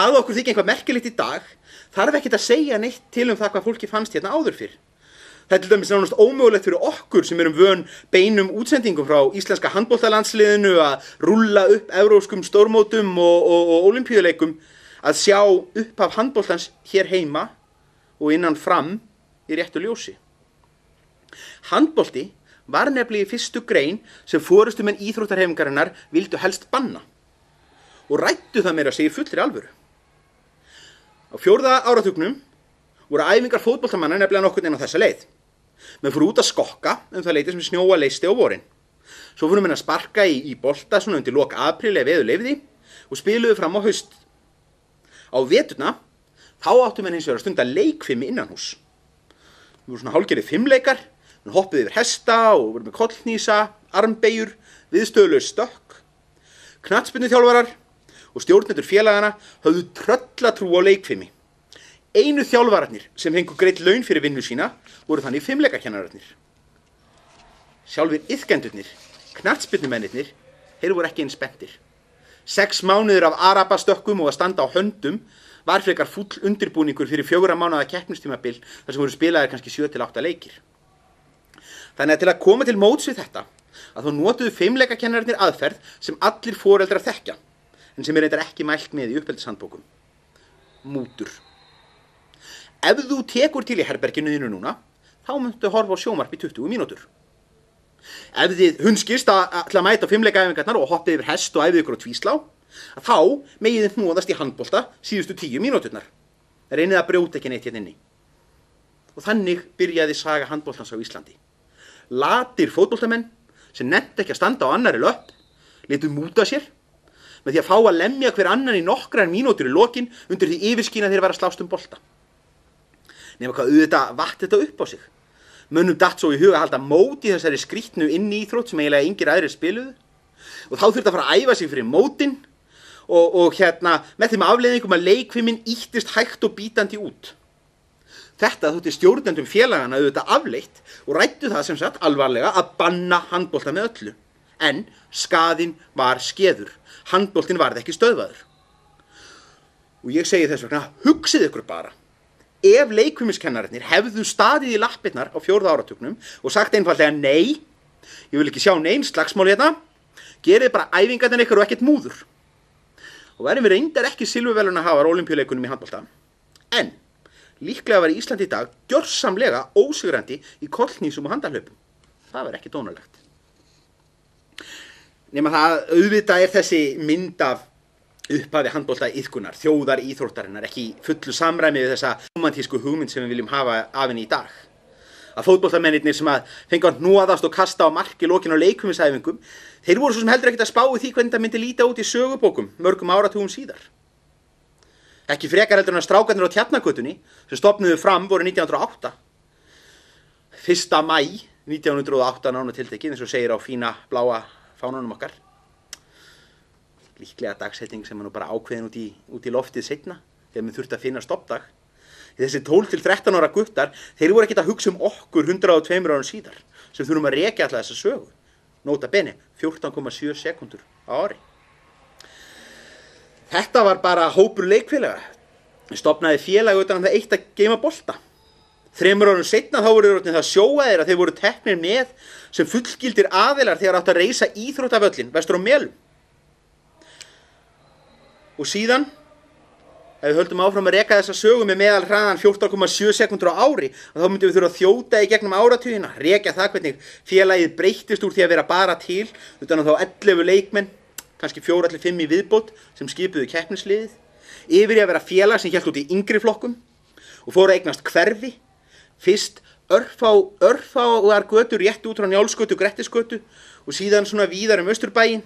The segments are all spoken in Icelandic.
það okkur þykir eitthvað merkilegt í dag þarf ekkert að segja neitt til það hvað fólki fannst hérna áður fyrr. Það til dæmis nánast ómögulegt fyrir okkur sem erum vön beinum útsendingum frá íslenska handboltalandsliðinu að rúlla upp evrópskum stórmótum og ólympíuleikum að sjá upphaf handboltans hér heima og innan fram í réttu ljósi. Handbolti var nefnilega í fyrstu grein sem forystumenn íþróttahreyfingarinnar vildu helst banna og ræddu það meira að segja í fullri alvöru. Á 4. áratugnum voru æfingar fótboltamanna nefnilega nokkurn veginn á þessa leið. Menn fóru út að skokka það leyti sem snjóa leysti á vorin. Svo fóru menn að sparka í bolta svona undir lok apríl ef veður leyfði og spiluðu fram á haust. Á veturna þá áttu menn hins vegar að stunda leikfimi innanhús. Það voru svona hálfgerðir fimleikar, menn hoppuðu yfir hesta og voru með kollhnýsa, armbeygjur, viðstöðulaus stökk. Knattspyrnuþjálfarar og stjórnendur félagana höfðu tröllatrú á leikfimi. Einu þjálfararnir sem fengu greitt laun fyrir vinnu sína voru þannig fimleikakennararnir. Sjálfir iðkendurnir, knattspyrnumennirnir, þeir voru ekki eins spenntir. 6 mánuðir af arabastökkum og að standa á höndum var frekar fúll undirbúningur fyrir 4 mánaða keppnistímabil þar sem voru spilaðir kannski 7-8 leikir. Þannig að til að koma til móts við þetta, að þá notuðu fimleikakennararnir aðferð sem allir foreldrar þekkja, en sem reyndar ekki mælt með í uppeldishandbókum. Mútur. Ef þú tekur til í herberginu þínu núna, þá muntu horfa á sjónvarp í 20 mínútur. Ef þið hunskist að mæta á fimleikaæfingarnar og hoppið yfir hest og æfið ykkur á tvíslá, þá megið þið hnoðast í handbolta síðustu 10 mínúturnar. Reynið að brjóta ekki neitt hérna inni. Og þannig byrjaði saga handboltans á Íslandi. Latir fótboltamenn sem nenntu ekki að standa á annarri löpp, létu múta sér, með því að fá að lemja hver annan í nokkrar mínútur í lokin undir því yfirskín að þeir vera að slást bolta. Nema hvað auðvitað vatt þetta upp á sig. Mönnum datt svo í huga að halda mót í þessari skrýtnu íþrótt sem eiginlega engir aðrir spiluðu. Og þá þurfti að fara að æfa sig fyrir mótin og með þeim afleiðingum að leikfiminn ýttist hægt og bítandi út. Þetta þótti stjórnendum félagana auðvitað afleitt og ræddu það sem sagt alvarlega að banna handbolta með öllu. En skaðinn var skeður. Handboltinn varð ekki stöðvaður. Og ég segi þess vegna, hugsið ykkur bara. Ef leikfimiskennararnir hefðu staðið í lappirnar á 4. áratugnum og sagt einfaldlega nei, ég vil ekki sjá nein slagsmál hérna, gerið bara æfingarnar ykkur og ekkert múður. Og verðum við reyndar ekki silfurverðlaunahafar á ólympíuleikunum í handbolta. En líklega var Ísland í dag gjörsamlega ósigrandi í kollhnýsum og handahlaupum. Það var ekki dónalegt. Nema það auðvitað þessi mynd af upphafi handbolta iðkunar, þjóðar íþróttarinnar, ekki fullu samræmi við þessa romantísku hugmynd sem við viljum hafa af henni í dag. Að fótboltamennirnir sem að fengu að hnoðast og kasta á mark í lokin á leikfimisæfingum, þeir voru svo sem heldur ekkert að spá í því hvernig það myndi líta út í sögubókum mörgum áratugum síðar. Ekki frekar heldur en að strákarnir á Tjarnargötunni, sem stofnuðu fram voru 1908. 1. maí 1908 nánar tiltekið, eins og segir á fína bláa fánanum okkar. Líklega dagsetning sem er nú bara ákveðin út í loftið seinna, þegar við þurfti að finna stoppdag. Þessi 12 til 13 ára guttar, þeir voru ekkert að hugsa okkur 102 árum síðar, sem þurfum að rekja alla þessa sögu. Nota bene, 14,7 sekúndur á ári. Þetta var bara hópur leikfélaga. Stofnaði félag utan það eitt að geyma bolta. 3 árum seinna þá voru það sjóaðir að þeir voru teknir með sem fullgildir aðilar þegar átt að reisa íþróttavöllin vestur á Melum. Og síðan, ef við höldum áfram að reka þessa sögu með meðal hraðan 14,7 sekúndur á ári, þá myndum við þurfa að þjóta í gegnum áratugina, rekja það hvernig félagið breyttist úr því að vera bara til, utan að þá 11 leikmenn, kannski 4-5 í viðbót, sem skipuðu keppnisliðið, yfir í að vera félag sem hélt út í yngri flokkum og fóru að eignast hverfi, fyrst örfáar götur rétt út frá Njálsgötu, Grettisgötu og síðan svona víðar Austurbæinn.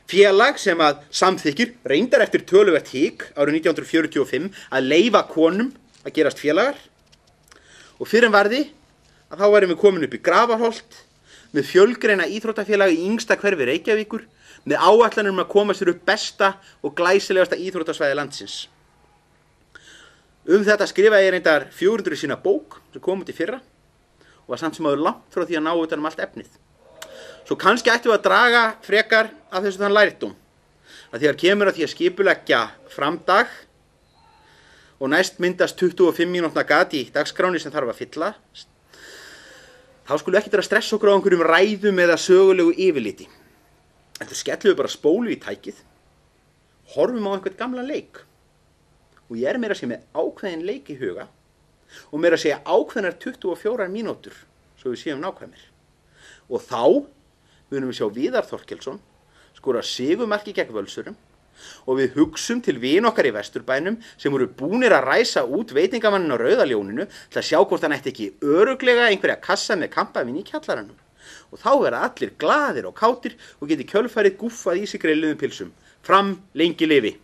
Félag sem að samþykkir, reyndar eftir töluvert hik árið 1945 að leyfa konum að gerast félagar. Og fyrir en varði að þá værum við komin upp í Grafarholt með fjölgreina íþróttafélag í yngsta hverfi Reykjavíkur með áætlanir að koma sér upp besta og glæsilegasta íþróttasvæði landsins. Þetta skrifaði ég reyndar 400 sína bók sem kom út í fyrra og var samt sem áður langt frá því að ná utan allt efnið. Svo kannski ættum við að draga frekar af þessu þann lærdóm. Að þegar kemur að því að skipuleggja framdag og næst myndast 25 mínútna gat í dagskráni sem þarf að fylla, þá skulum við ekki vera að stressa okkur á einhverjum ræðum eða sögulegu yfirliti. Heldur skellum við bara spólu í tækið, horfum á einhvern gamlan leik. Og ég meira að segja með ákveðin leik í huga og meira að segja ákveðnar 24 mínútur, svo við séum nákvæmir. Og þá munum við sjá Viðar Þorkelsson skora sigurmarki gegn Völsurum og við hugsum til vin okkar í Vesturbænum sem voru búnir að ræsa út veitingamannin á Rauða ljóninu til að sjá hvort hann ætti ekki örugglega einhverja kassa með kampavín í kjallaranum. Og þá verða allir glaðir og kátir og geti kjölfarið gúffað í sig grilluðum pilsum. Fram lengi lifi!